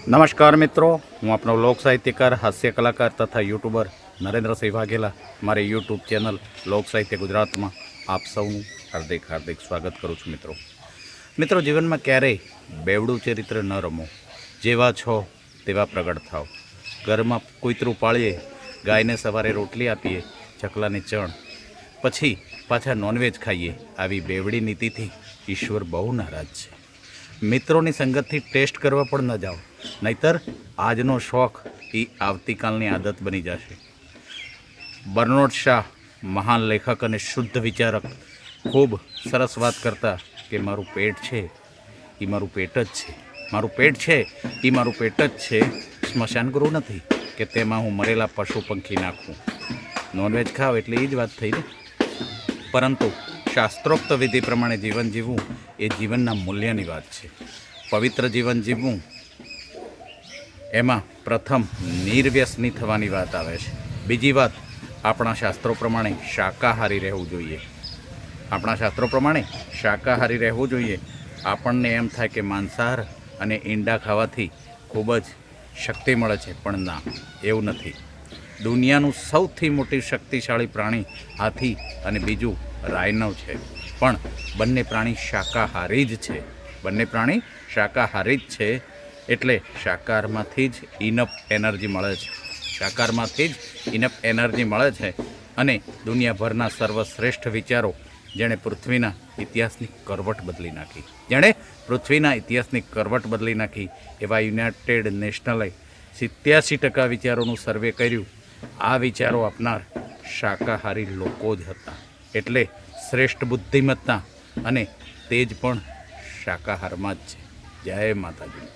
નમસ્કાર મિત્રો, હું આપણો લોક સાહિત્યકાર, હાસ્ય કલાકાર તથા યુટ્યુબર નરેન્દ્રસિંહ વાઘેલા મારી યુટ્યુબ ચેનલ લોક સાહિત્ય ગુજરાતમાં આપ સૌનું હાર્દિક સ્વાગત કરું છું. મિત્રો જીવનમાં ક્યારેય બેવડું ચરિત્ર ન રમો. જેવા છો તેવા પ્રગટ થાવ. ઘરમાં કૂતરું પાળીએ, ગાયને સવારે રોટલી આપીએ, ચકલાને ચણ, પછી પાછા નોનવેજ ખાઈએ, આવી બેવડી નીતિથી ઈશ્વર બહુ નારાજ છે. મિત્રોની સંગતથી ટેસ્ટ કરવા પણ ન જાઓ, નહીતર આજનો શોખ એ આવતીકાલની આદત બની જશે. બર્નાર્ડ શાહ, મહાન લેખક અને શુદ્ધ વિચારક, ખૂબ સરસ વાત કરતા કે મારું પેટ છે એ મારું પેટ જ છે, મારું પેટ છે એ મારું પેટ જ છે. સ્મશાન ગૃહ નથી કે તેમાં હું મરેલા પશુ પંખી નાખું. નોનવેજ ખાવ એટલે એ જ વાત થઈ ને. પરંતુ શાસ્ત્રોક્ત વિધિ પ્રમાણે જીવન જીવવું એ જીવનના મૂલ્યની વાત છે. પવિત્ર જીવન જીવવું એમાં પ્રથમ નિર્વ્યસની થવાની વાત આવે છે. બીજી વાત, આપણા શાસ્ત્રો પ્રમાણે શાકાહારી રહેવું જોઈએ. આપણા શાસ્ત્રો પ્રમાણે શાકાહારી રહેવું જોઈએ. આપણને એમ થાય કે માંસાહાર અને ઈંડા ખાવાથી ખૂબ જ શક્તિ મળે છે, પણ ના, એવું નથી. દુનિયાનું સૌથી મોટી શક્તિશાળી પ્રાણી હાથી અને બીજું રાયનવ છે, પણ બંને પ્રાણી શાકાહારી જ છે. બંને પ્રાણી શાકાહારી જ છે. એટલે શાકાહારમાંથી જ ઇનફ એનર્જી મળે છે. શાકાહારમાંથી જ ઇનફ એનર્જી મળે છે. અને દુનિયાભરના સર્વશ્રેષ્ઠ વિચારો જેણે પૃથ્વીના ઇતિહાસની કરવટ બદલી નાખી એવા યુનાઇટેડ નેશનલે 87% વિચારોનું સર્વે કર્યું. આ વિચારો આપનાર શાકાહારી લોકો જ હતા. એટલે શ્રેષ્ઠ બુદ્ધિમત્તા અને તેજ પણ શાકાહારમાં જ છે. જય માતાજી.